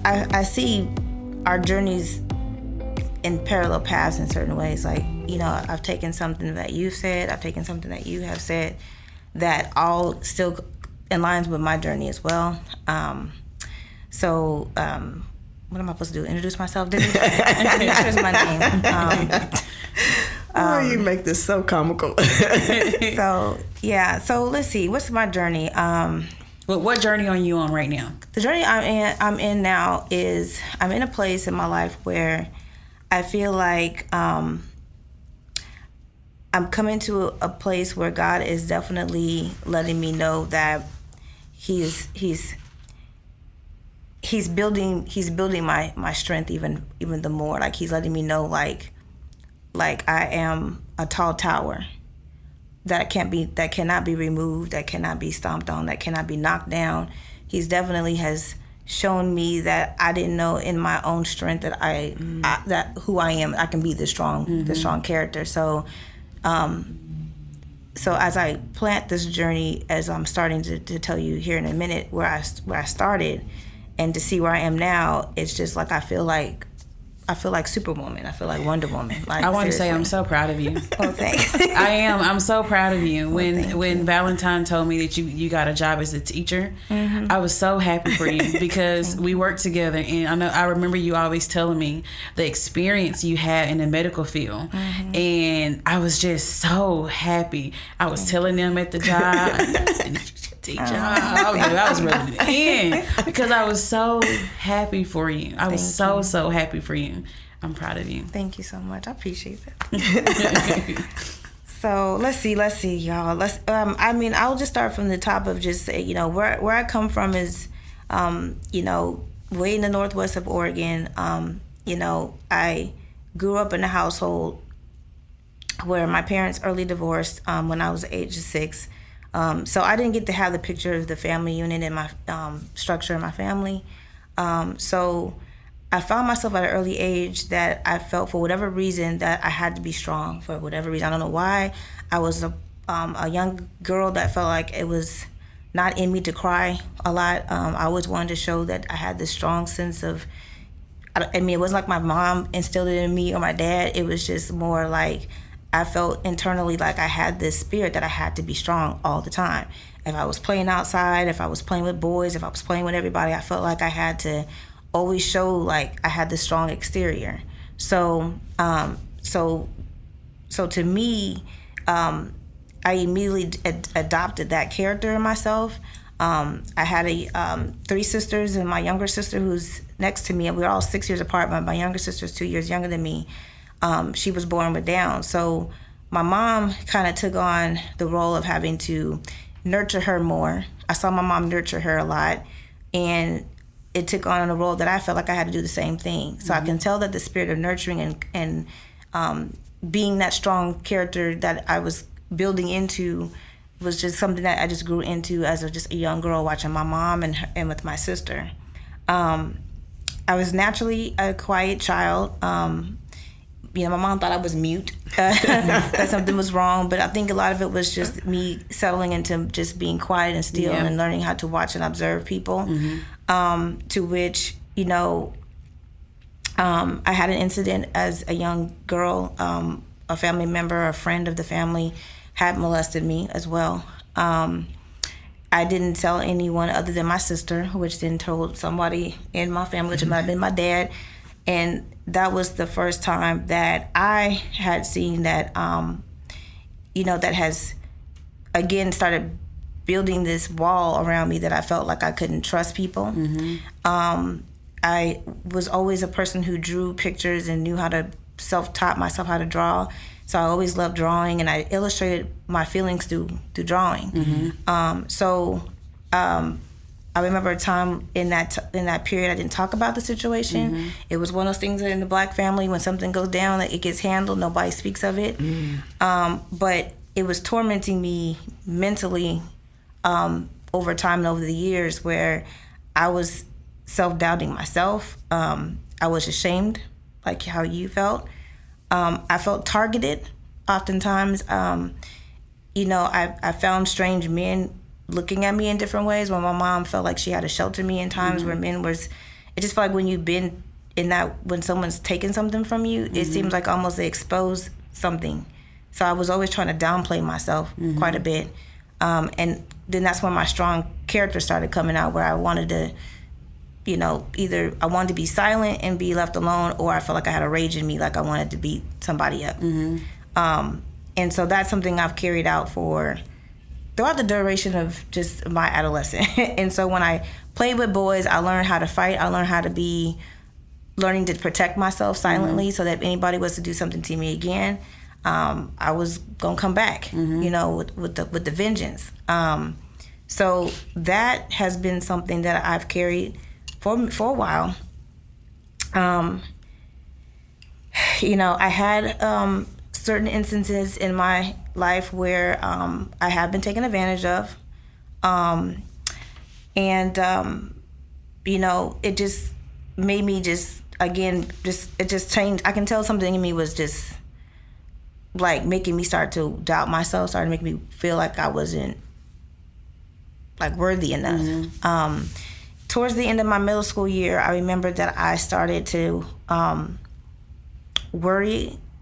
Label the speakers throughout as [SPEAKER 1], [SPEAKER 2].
[SPEAKER 1] I see our journeys in parallel paths in certain ways. Like, I've taken something that you've said, I've taken something that you have said, that all still aligns with my journey as well. So what am I supposed to do? Introduce myself? Danitra is my name.
[SPEAKER 2] You make this so comical.
[SPEAKER 1] So let's see. What's my journey?
[SPEAKER 3] Well, what journey are you on right now?
[SPEAKER 1] The journey I'm in now is I'm in a place in my life where I feel like I'm coming to a place where God is definitely letting me know that He's building my strength even the more. Like, He's letting me know like I am a tall tower that cannot be removed, that cannot be stomped on, that cannot be knocked down. He's definitely has shown me that I didn't know in my own strength that that who I am, I can be the strong character. So as I plant this journey, as I'm starting to tell you here in a minute where I started, and to see where I am now, it's just like I feel like Superwoman. I feel like Wonder Woman. Like,
[SPEAKER 3] I want to say I'm so proud of you.
[SPEAKER 1] Oh, thanks.
[SPEAKER 3] I am. I'm so proud of you. When Valentine told me that you got a job as a teacher, I was so happy for you because we worked together, and I remember you always telling me the experience you had in the medical field, and I was just so happy. I was telling them at the job. Teacher. I was ready to end because I was so happy for you. I was so happy for you. I'm proud of you.
[SPEAKER 1] Thank you so much. I appreciate that. So let's see, y'all. I'll just start from the top of just say, where I come from is, way in the northwest of Oregon. I grew up in a household where my parents early divorced when I was the age of 6. So I didn't get to have the picture of the family unit in my structure in my family. So I found myself at an early age that I felt for whatever reason that I had to be strong for whatever reason. I don't know why. I was a young girl that felt like it was not in me to cry a lot. I always wanted to show that I had this strong sense of, it wasn't like my mom instilled it in me or my dad. It was just more like I felt internally like I had this spirit that I had to be strong all the time. If I was playing outside, if I was playing with boys, if I was playing with everybody, I felt like I had to always show like I had this strong exterior. So to me, I immediately adopted that character in myself. I had 3 sisters, and my younger sister who's next to me, we were all 6 years apart, but my younger sister's 2 years younger than me. She was born with Down. So my mom kind of took on the role of having to nurture her more. I saw my mom nurture her a lot, and it took on a role that I felt like I had to do the same thing. So I can tell that the spirit of nurturing and being that strong character that I was building into was just something that I just grew into as just a young girl watching my mom and with my sister. I was naturally a quiet child. My mom thought I was mute, that something was wrong, but I think a lot of it was just me settling into just being quiet and still and learning how to watch and observe people. To which, I had an incident as a young girl. A family member, a friend of the family, had molested me as well. I didn't tell anyone other than my sister, which then told somebody in my family, which might have been my dad. And that was the first time that I had seen that, that has, again, started building this wall around me that I felt like I couldn't trust people. I was always a person who drew pictures and knew how to taught myself how to draw. So I always loved drawing, and I illustrated my feelings through drawing. I remember a time in that period I didn't talk about the situation. It was one of those things that in the Black family, when something goes down, it gets handled, nobody speaks of it. But it was tormenting me mentally over time and over the years, where I was self-doubting myself. I was ashamed, like how you felt. I felt targeted oftentimes. I found strange men looking at me in different ways, when my mom felt like she had to shelter me in times where men was it just felt like when you've been in that, when someone's taken something from you, it seems like almost they expose something. So I was always trying to downplay myself quite a bit. And then that's when my strong character started coming out, where I wanted to, either I wanted to be silent and be left alone, or I felt like I had a rage in me, like I wanted to beat somebody up. And so that's something I've carried out throughout the duration of just my adolescence. And so when I played with boys, I learned how to fight. I learned how to be learning to protect myself silently, so that if anybody was to do something to me again, I was gonna come back, with the vengeance. So that has been something that I've carried for a while. I had certain instances in my life where I have been taken advantage of, it just made me it just changed. I can tell something in me was just like making me start to doubt myself, started making me feel like I wasn't like worthy enough. Towards the end of my middle school year, I remember that I started to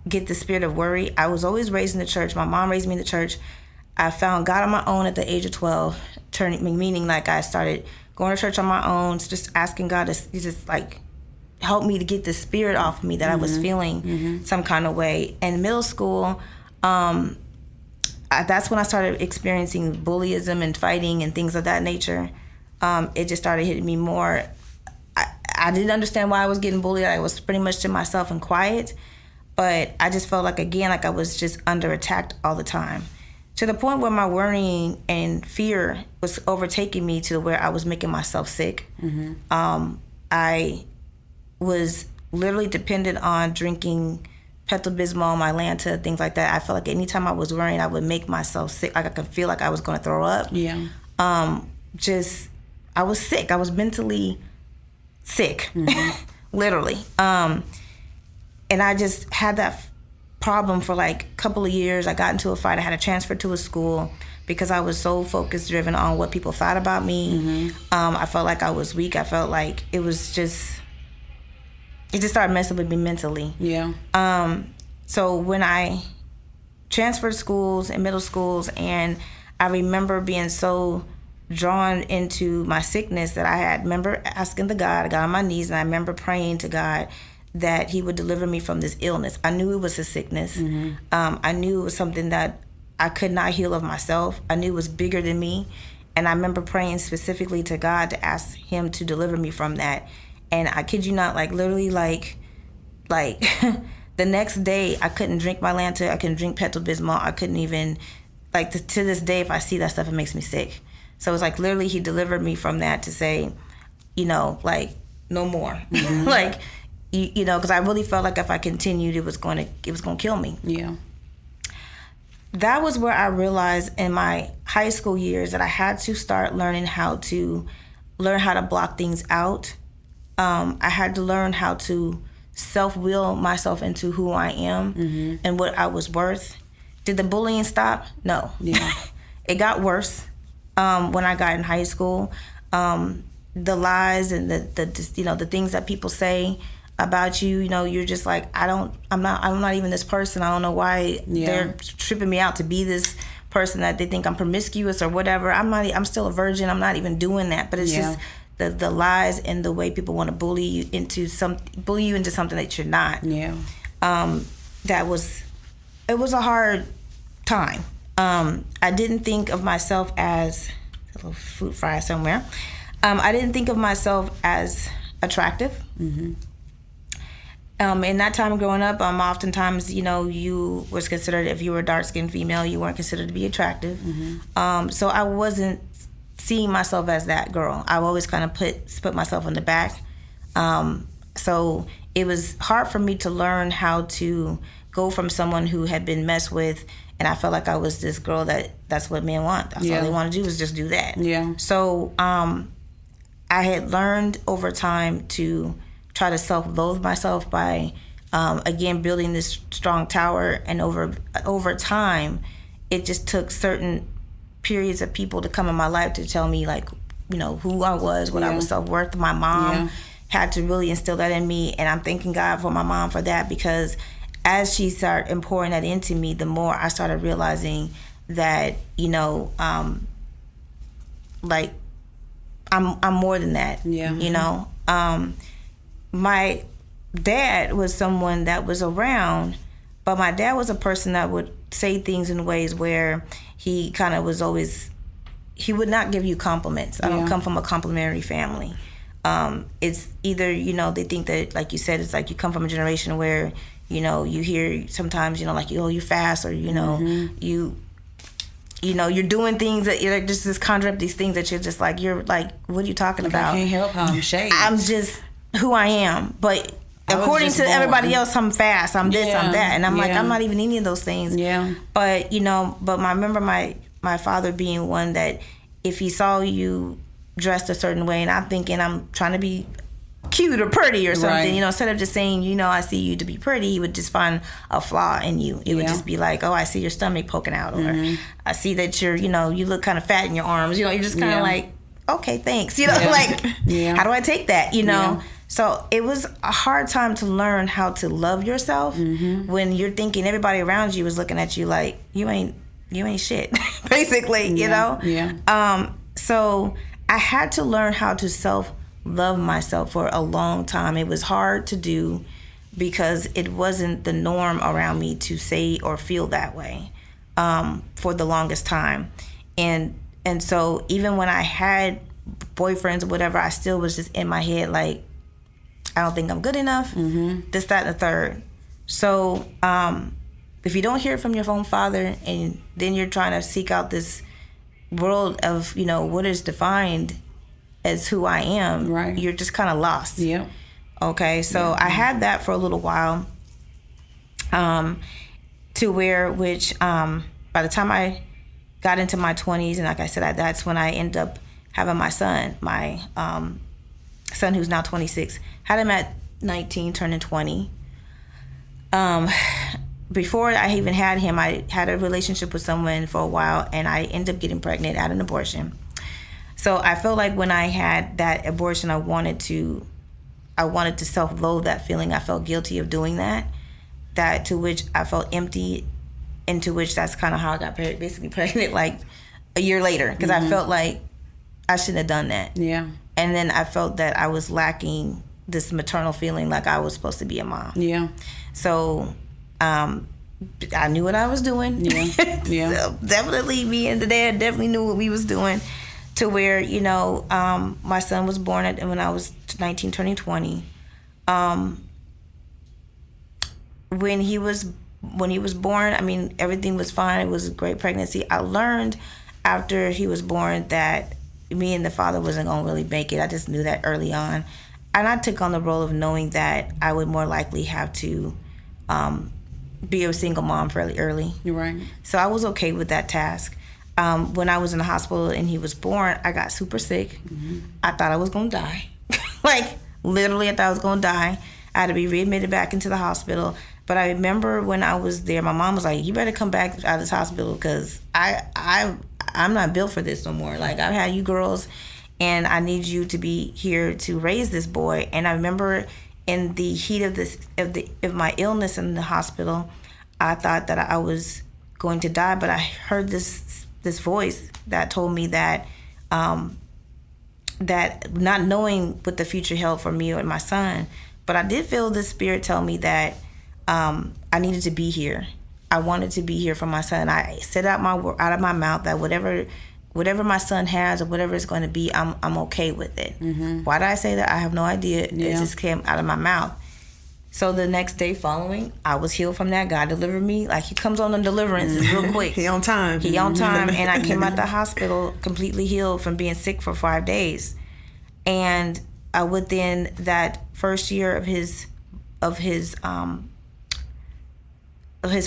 [SPEAKER 1] get the spirit of worry. I was always raised in the church. My mom raised me in the church. I found God on my own at the age of 12, meaning like I started going to church on my own, just asking God to just like help me to get the spirit off of me that I was feeling some kind of way. In middle school, that's when I started experiencing bullyism and fighting and things of that nature. It just started hitting me more. I didn't understand why I was getting bullied. I was pretty much to myself and quiet, but I just felt like, again, like I was just under attack all the time, to the point where my worrying and fear was overtaking me to where I was making myself sick. I was literally dependent on drinking Pepto-Bismol, Mylanta, things like that. I felt like anytime I was worrying, I would make myself sick. Like I could feel like I was going to throw up. I was sick. I was mentally sick, literally. And I just had that problem for like a couple of years. I got into a fight. I had to transfer to a school because I was so focused, driven on what people thought about me. I felt like I was weak. I felt like it just started messing with me mentally. So when I transferred schools and middle schools, and I remember being so drawn into my sickness that I remember asking I got on my knees, and I remember praying to God that he would deliver me from this illness. I knew it was a sickness. I knew it was something that I could not heal of myself. I knew it was bigger than me. And I remember praying specifically to God to ask him to deliver me from that. And I kid you not, like literally like the next day I couldn't drink Mylanta, I couldn't drink Pepto-Bismol, I couldn't even, like to this day, if I see that stuff, it makes me sick. So it's like literally he delivered me from that to say, like no more. Like, because I really felt like if I continued, it was going to kill me. That was where I realized in my high school years that I had to start learning how to block things out. I had to learn how to self-will myself into who I am and what I was worth. Did the bullying stop? No. It got worse when I got in high school. The lies and the things that people say about you, you're just like, I'm not even this person. I don't know why they're tripping me out to be this person that they think I'm promiscuous or whatever. I'm still a virgin. I'm not even doing that. But it's just the lies and the way people want to bully you into something that you're not. It was a hard time. I didn't think of myself as a little fruit fry somewhere. I didn't think of myself as attractive. In that time growing up, oftentimes, you was considered, if you were a dark-skinned female, you weren't considered to be attractive. So I wasn't seeing myself as that girl. I always kind of put myself in the back. So it was hard for me to learn how to go from someone who had been messed with, and I felt like I was this girl that's what men want. That's all they want to do is just do that. So I had learned over time to try to self-loathe myself by, again, building this strong tower. And over time, it just took certain periods of people to come in my life to tell me, like, who I was, what I was self-worth. My mom, had to really instill that in me, and I'm thanking God for my mom for that, because as she started pouring that into me, the more I started realizing that, you know, like I'm more than that.
[SPEAKER 3] Yeah.
[SPEAKER 1] You know, my dad was someone that was around, but my dad was a person that would say things in ways where he kind of was always, he would not give you compliments. I don't come from a complimentary family. It's either, you know, they think that, like you said, it's like you come from a generation where, you know, you hear sometimes, you know, like, oh, you're fast, or, you know, you know, you're doing things that you're just conjure up these things that you're just like, you're like, what are you talking about?
[SPEAKER 3] I can't help how I'm shaped.
[SPEAKER 1] I'm just who I am. But according to everybody else, I'm fast, I'm this, I'm that. And I'm like, I'm not even any of those things.
[SPEAKER 3] Yeah.
[SPEAKER 1] But, you know, but I remember my father being one that if he saw you dressed a certain way, and I'm thinking I'm trying to be cute or pretty or something, you know, instead of just saying, you know, I see you to be pretty, he would just find a flaw in you. It would just be like, oh, I see your stomach poking out, or I see that you're, you know, you look kind of fat in your arms, you know, you're just kind of like, okay, thanks, you know, like, how do I take that, you know? So it was a hard time to learn how to love yourself when you're thinking everybody around you is looking at you like, you ain't shit, basically, you know? So I had to learn how to self-love myself for a long time. It was hard to do because it wasn't the norm around me to say or feel that way for the longest time. And so even when I had boyfriends or whatever, I still was just in my head like, I don't think I'm good enough, this, that, and the third. So if you don't hear it from your own father, and then you're trying to seek out this world of, you know, what is defined as who I am, you're just kind of lost. Okay, so I had that for a little while, to where, which by the time I got into my 20s, and like I said, that's when I ended up having my son, son who's now 26. Had him at 19, turning 20. Before I even had him, I had a relationship with someone for a while, and I ended up getting pregnant, had an abortion. So I felt like when I had that abortion, I wanted to self-loathe that feeling. I felt guilty of doing that to which I felt empty, and to which that's kind of how I got basically pregnant like a year later, because I felt like I shouldn't have done that. And then I felt that I was lacking this maternal feeling, like I was supposed to be a mom. So I knew what I was doing. So definitely me and the dad definitely knew what we was doing, to where, you know, my son was born when I was 19, turning 20. When he was born, I mean, everything was fine. It was a great pregnancy. I learned after he was born that me and the father wasn't going to really make it. I just knew that early on. And I took on the role of knowing that I would more likely have to be a single mom fairly early. So I was okay with that task. When I was in the hospital and he was born, I got super sick. I thought I was going to die. Like, literally, I thought I was going to die. I had to be readmitted back into the hospital. But I remember when I was there, my mom was like, you better come back out of this hospital, because I'm not built for this no more. Like, I've had you girls, and I need you to be here to raise this boy. And I remember in the heat of my illness in the hospital, I thought that I was going to die, but I heard this voice that told me that that not knowing what the future held for me or my son, but I did feel this spirit tell me that I needed to be here. I wanted to be here for my son. I said out of my mouth that whatever my son has or whatever it's going to be, I'm okay with it. Why did I say that? I have no idea. It just came out of my mouth. So the next day following, I was healed from that. God delivered me. Like, he comes on the deliverances real quick.
[SPEAKER 2] He on time.
[SPEAKER 1] And I came out the hospital completely healed from being sick for 5 days. And within that first year of his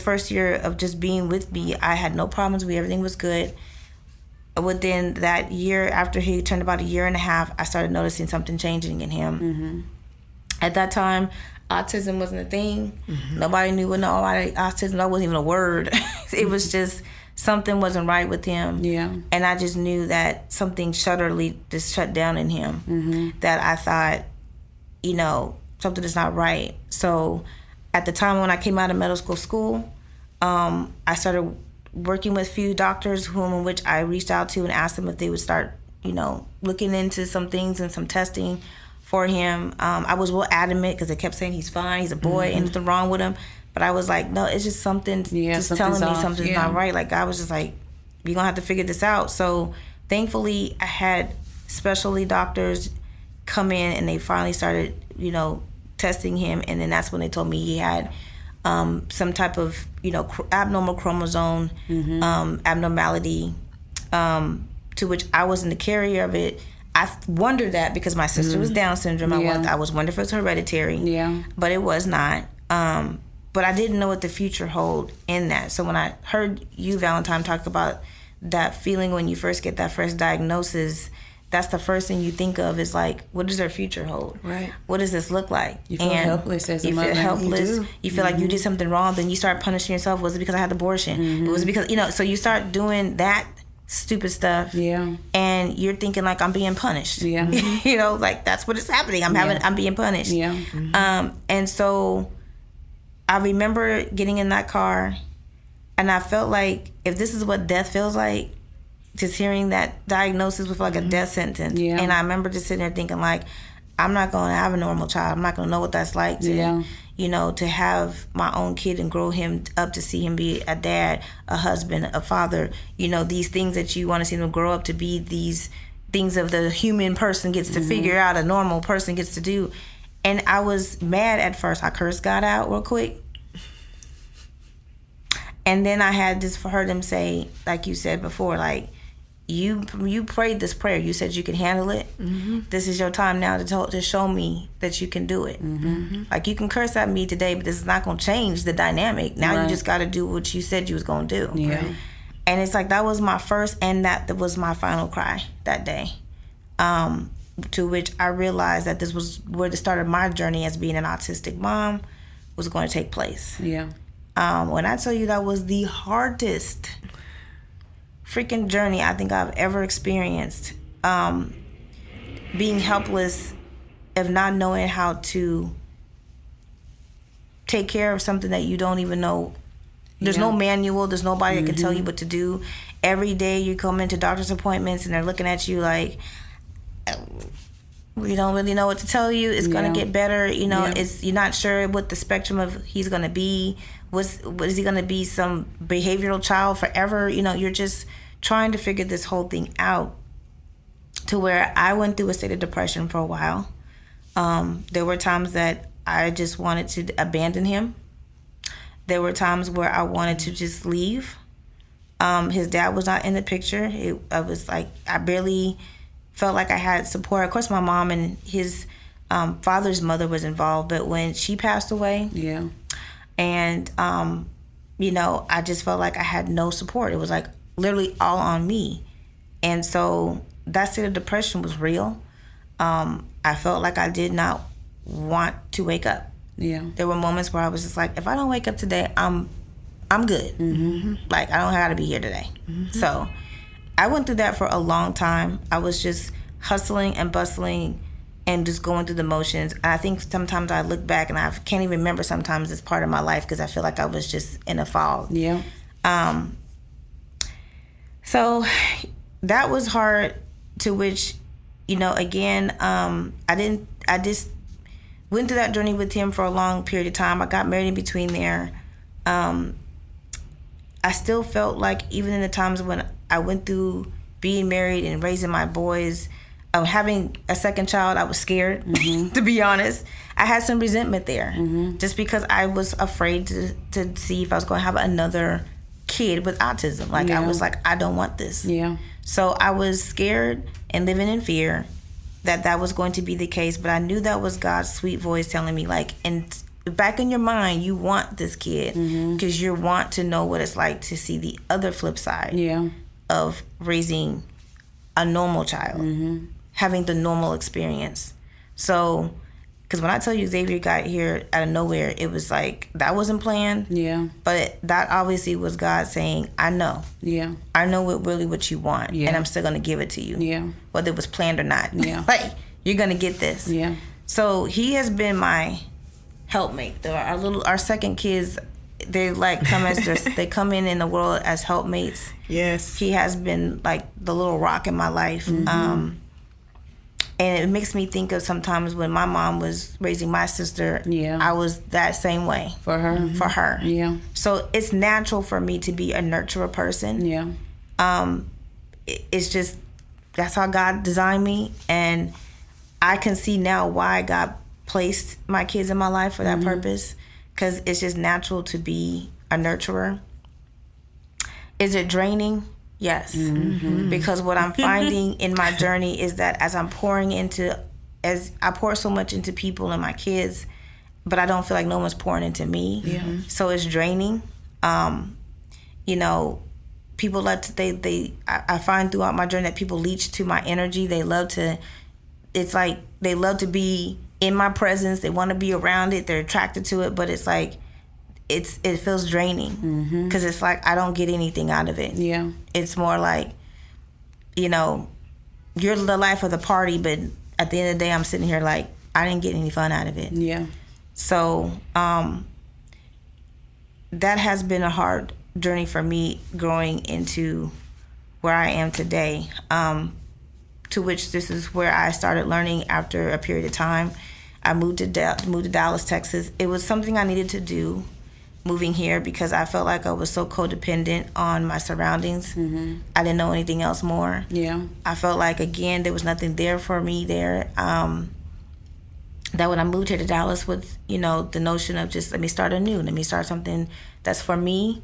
[SPEAKER 1] first year of just being with me, I had no problems. Everything was good. Within that year, after he turned about a year and a half, I started noticing something changing in him. At that time, autism wasn't a thing. Nobody knew what autism. That wasn't even a word. It was just something wasn't right with him. And I just knew that something shut down in him. That I thought, something is not right. So at the time when I came out of medical school, I started working with a few doctors in which I reached out to and asked them if they would start, looking into some things and some testing for him. I was real adamant because they kept saying he's fine, he's a boy, ain't nothing wrong with him. But I was like, no, it's just something just telling me something's not right. Like, I was just like, you're going to have to figure this out. So thankfully, I had specialty doctors come in and they finally started, testing him. And then that's when they told me he had some type of, abnormal chromosome abnormality, to which I wasn't the carrier of it. I wondered that because my sister was Down syndrome. I was wondering if it was hereditary. Yeah. But it was not. But I didn't know what the future held in that. So when I heard you, Valentine, talk about that feeling when you first get that first diagnosis, that's the first thing you think of is like, what does their future hold? Right. What does this look like?
[SPEAKER 3] You feel helpless as a mother.
[SPEAKER 1] You feel helpless. You feel like you did something wrong. Then you start punishing yourself. Was it because I had abortion? It was because, so you start doing that stupid stuff. Yeah. And you're thinking like, I'm being punished. Yeah. Like that's what is happening. I'm being punished. Yeah. And so I remember getting in that car and I felt like if this is what death feels like, just hearing that diagnosis was like a death sentence. Yeah. And I remember just sitting there thinking like, I'm not going to have a normal child. I'm not going to know what that's like to, to have my own kid and grow him up to see him be a dad, a husband, a father, these things that you want to see them grow up to be, these things of the human person gets to figure out, a normal person gets to do. And I was mad at first. I cursed God out real quick. And then I had this for her to say, like you said before, like, you prayed this prayer. You said you can handle it. This is your time now to show me that you can do it. Like, you can curse at me today, but this is not going to change the dynamic. Now you just got to do what you said you was going to do. Yeah. Right? And it's like that was my first and that was my final cry that day. To which I realized that this was where the start of my journey as being an autistic mom was going to take place. Yeah. When I tell you that was the hardest freaking journey I think I've ever experienced, being helpless of not knowing how to take care of something that you don't even know. There's no manual. There's nobody that can tell you what to do. Every day you come into doctor's appointments and they're looking at you like, we don't really know what to tell you. It's going to get better. You're not sure what the spectrum of he's going to be. What is he going to be, some behavioral child forever? You're just trying to figure this whole thing out, to where I went through a state of depression for a while. There were times that I just wanted to abandon him. There were times where I wanted to just leave. His dad was not in the picture. I was like, I barely felt like I had support. Of course, my mom and his father's mother was involved, but when she passed away, and I just felt like I had no support. It was like literally all on me. And so that state of depression was real. I felt like I did not want to wake up. Yeah. There were moments where I was just like, if I don't wake up today, I'm good. Like, I don't have to be here today. So I went through that for a long time. I was just hustling and bustling and just going through the motions. And I think sometimes I look back and I can't even remember sometimes it's part of my life because I feel like I was just in a fog. Yeah. So that was hard, to which, again, I just went through that journey with him for a long period of time. I got married in between there. I still felt like even in the times when I went through being married and raising my boys, having a second child, I was scared, to be honest. I had some resentment there, just because I was afraid to see if I was going to have another kid with autism. Like, I was like, I don't want this. Yeah. So I was scared and living in fear that was going to be the case, but I knew that was God's sweet voice telling me, like, and back in your mind, you want this kid because you want to know what it's like to see the other flip side of raising a normal child, having the normal experience. So, because when I tell you Xavier got here out of nowhere, it was like, that wasn't planned. Yeah. But that obviously was God saying, I know. Yeah. I know what you want. Yeah. And I'm still going to give it to you. Yeah. Whether it was planned or not. Yeah. Like, you're going to get this. Yeah. So he has been my helpmate. Our second kids, they like they come in the world as helpmates.
[SPEAKER 2] Yes.
[SPEAKER 1] He has been like the little rock in my life. And it makes me think of sometimes when my mom was raising my sister, I was that same way.
[SPEAKER 3] For her?
[SPEAKER 1] For her.
[SPEAKER 3] Yeah.
[SPEAKER 1] So it's natural for me to be a nurturer person.
[SPEAKER 3] Yeah.
[SPEAKER 1] It's just, that's how God designed me. And I can see now why God placed my kids in my life for that purpose. Because it's just natural to be a nurturer. Is it draining? Yes. Because what I'm finding in my journey is that as I pour so much into people and my kids, but I don't feel like no one's pouring into me.
[SPEAKER 3] Yeah.
[SPEAKER 1] So it's draining. You know, people I find throughout my journey that people leech to my energy. They love to be in my presence. They want to be around it. They're attracted to it, but it's like, it feels draining because it's like I don't get anything out of it.
[SPEAKER 3] Yeah.
[SPEAKER 1] It's more like, you know, you're the life of the party, but at the end of the day, I'm sitting here like I didn't get any fun out of it.
[SPEAKER 3] Yeah.
[SPEAKER 1] So that has been a hard journey for me growing into where I am today. To which this is where I started learning after a period of time. I moved to Dallas, Texas. It was something I needed to do, moving here, because I felt like I was so codependent on my surroundings. I didn't know anything else more.
[SPEAKER 3] Yeah.
[SPEAKER 1] I felt like, again, there was nothing there for me there. That when I moved here to Dallas with, you know, the notion of just let me start anew, let me start something that's for me.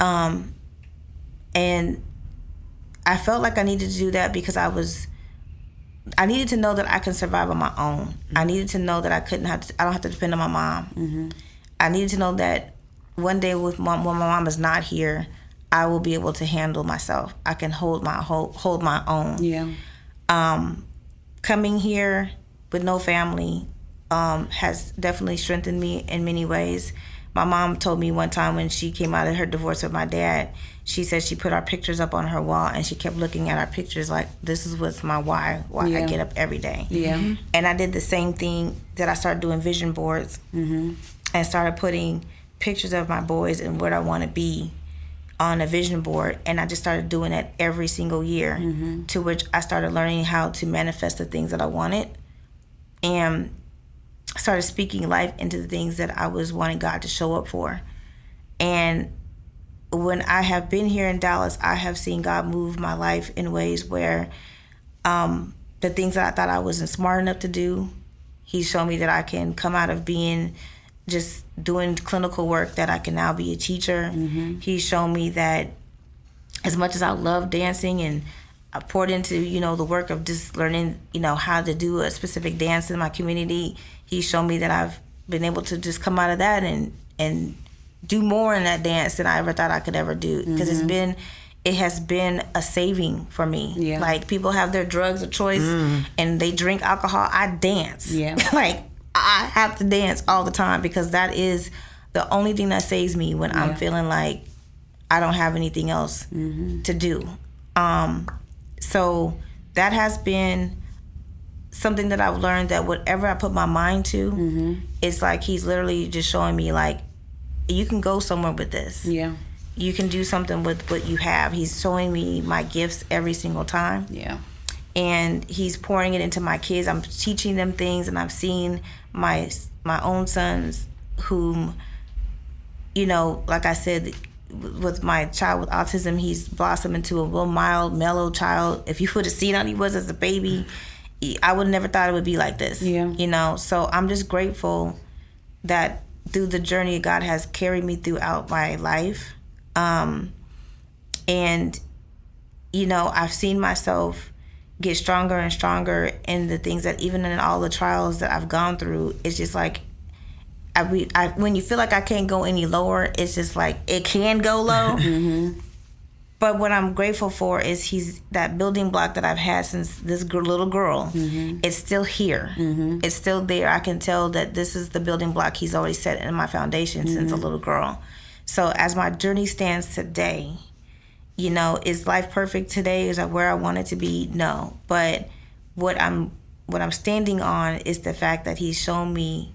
[SPEAKER 1] And I felt like I needed to do that because I needed to know that I can survive on my own. I needed to know that I don't have to depend on my mom. I needed to know that one day when my mom is not here, I will be able to handle myself. I can hold my own.
[SPEAKER 3] Yeah.
[SPEAKER 1] Coming here with no family has definitely strengthened me in many ways. My mom told me one time when she came out of her divorce with my dad, she said she put our pictures up on her wall and she kept looking at our pictures like, this is what's my why I get up every day.
[SPEAKER 3] Yeah.
[SPEAKER 1] And I did the same thing that I started doing vision boards and started putting pictures of my boys and what I want to be on a vision board. And I just started doing it every single year, to which I started learning how to manifest the things that I wanted and started speaking life into the things that I was wanting God to show up for. And when I have been here in Dallas, I have seen God move my life in ways where the things that I thought I wasn't smart enough to do, He showed me that I can come out of being just doing clinical work, that I can now be a teacher. He showed me that as much as I love dancing and I poured into, you know, the work of just learning, you know, how to do a specific dance in my community, He showed me that I've been able to just come out of that and do more in that dance than I ever thought I could ever do. Because it has been a saving for me.
[SPEAKER 3] Yeah.
[SPEAKER 1] Like, people have their drugs of choice and they drink alcohol. I dance.
[SPEAKER 3] Yeah.
[SPEAKER 1] Like, I have to dance all the time because that is the only thing that saves me when I'm feeling like I don't have anything else to do. So that has been something that I've learned, that whatever I put my mind to, it's like He's literally just showing me, like, you can go somewhere with this.
[SPEAKER 3] Yeah.
[SPEAKER 1] You can do something with what you have. He's showing me my gifts every single time.
[SPEAKER 3] Yeah.
[SPEAKER 1] And He's pouring it into my kids. I'm teaching them things, and I've seen my own sons whom, you know, like I said, with my child with autism, he's blossomed into a real mild, mellow child. If you would have seen how he was as a baby, I would have never thought it would be like this.
[SPEAKER 3] Yeah.
[SPEAKER 1] You know, so I'm just grateful that through the journey God has carried me throughout my life. And, you know, I've seen myself get stronger and stronger in the things that, even in all the trials that I've gone through, it's just like, when you feel like I can't go any lower, it's just like it can go low. But what I'm grateful for is He's that building block that I've had since this little girl. It's still here. It's still there. I can tell that this is the building block He's already set in my foundation since a little girl. So as my journey stands today, you know, is life perfect today? Is that where I want it to be? No. But what I'm standing on is the fact that he's shown me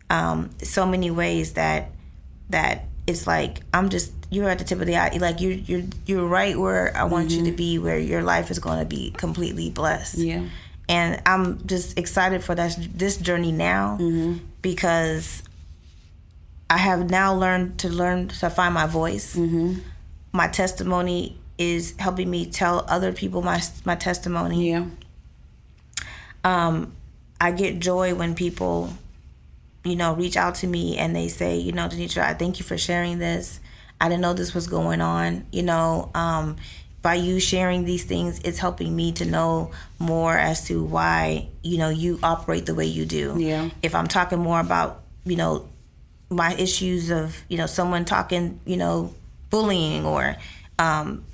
[SPEAKER 1] so many ways that it's like you're at the tip of the eye. Like you're right where I want you to be, where your life is going to be completely blessed.
[SPEAKER 3] Yeah.
[SPEAKER 1] And I'm just excited for this journey now, because I have now learned to find my voice. My testimony is helping me tell other people my testimony.
[SPEAKER 3] Yeah.
[SPEAKER 1] I get joy when people, reach out to me and they say, Danitra, I thank you for sharing this. I didn't know this was going on. By you sharing these things, it's helping me to know more as to why, you operate the way you do.
[SPEAKER 3] Yeah.
[SPEAKER 1] If I'm talking more about, my issues of, someone talking, bullying, or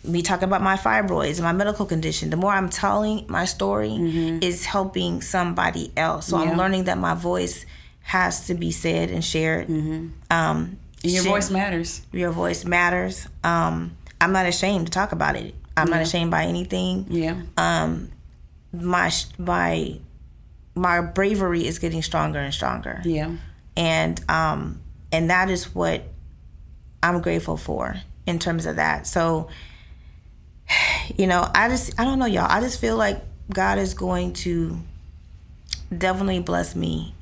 [SPEAKER 1] me talking about my fibroids and my medical condition, the more I'm telling my story is helping somebody else. So I'm learning that my voice has to be said and shared.
[SPEAKER 3] Your voice matters.
[SPEAKER 1] Your voice matters. I'm not ashamed to talk about it. I'm not ashamed by anything.
[SPEAKER 3] Yeah.
[SPEAKER 1] My bravery is getting stronger and stronger.
[SPEAKER 3] Yeah.
[SPEAKER 1] And that is what I'm grateful for in terms of that. So, I don't know, y'all. I just feel like God is going to definitely bless me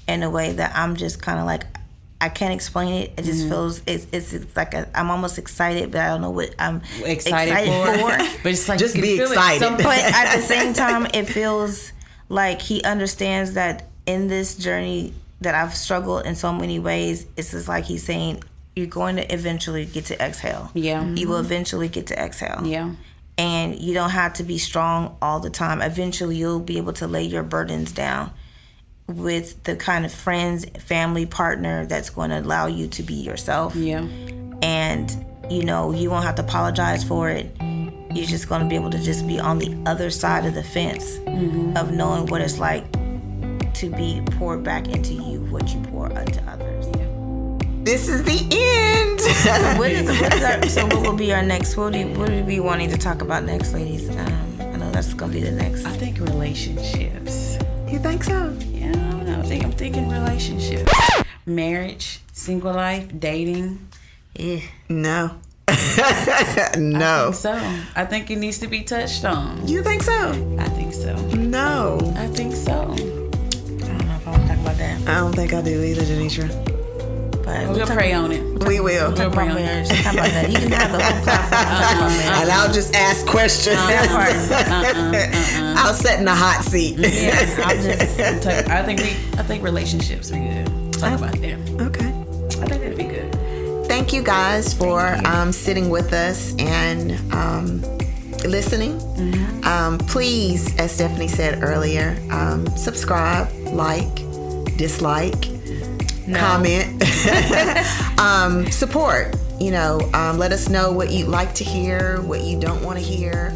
[SPEAKER 1] in a way that I'm just kind of like, I can't explain it. It just feels, it's like I'm almost excited, but I don't know what I'm excited for.
[SPEAKER 3] But it's like,
[SPEAKER 2] just be excited.
[SPEAKER 1] But at the same time, it feels like he understands that in this journey that I've struggled in so many ways, it's just like he's saying, you're going to eventually get to exhale.
[SPEAKER 3] Yeah.
[SPEAKER 1] You will eventually get to exhale.
[SPEAKER 3] Yeah.
[SPEAKER 1] And you don't have to be strong all the time. Eventually, you'll be able to lay your burdens down with the kind of friends, family, partner that's going to allow you to be yourself.
[SPEAKER 3] Yeah.
[SPEAKER 1] And, you won't have to apologize for it. You're just going to be able to just be on the other side of the fence of knowing what it's like to be poured back into you, what you pour unto others.
[SPEAKER 2] This is the end.
[SPEAKER 1] So what will be our next? What are we be wanting to talk about next, ladies? I know that's going to be the next.
[SPEAKER 3] I think relationships.
[SPEAKER 2] You think so?
[SPEAKER 3] Yeah, I don't know. I'm thinking relationships. Marriage, single life, dating.
[SPEAKER 1] Yeah.
[SPEAKER 2] No.
[SPEAKER 3] No.
[SPEAKER 2] No.
[SPEAKER 3] I think so. I think it needs to be touched on.
[SPEAKER 2] You think so?
[SPEAKER 3] I think so.
[SPEAKER 2] No.
[SPEAKER 3] I think so.
[SPEAKER 1] I don't know if I want to talk about that.
[SPEAKER 2] I don't think I do either, Danitra.
[SPEAKER 1] But
[SPEAKER 3] We'll pray on it.
[SPEAKER 2] We will.
[SPEAKER 1] Talk about marriage. How about that? You can have the whole platform.
[SPEAKER 2] And I'll just ask questions. I'll sit in the hot seat.
[SPEAKER 3] Yeah, I think relationships are good. Talk about them.
[SPEAKER 2] Okay.
[SPEAKER 3] I think that'd be good.
[SPEAKER 2] Thank you guys for sitting with us and listening. Please, as Stephanie said earlier, subscribe, like, dislike, comment, support. Let us know what you'd like to hear, what you don't want to hear.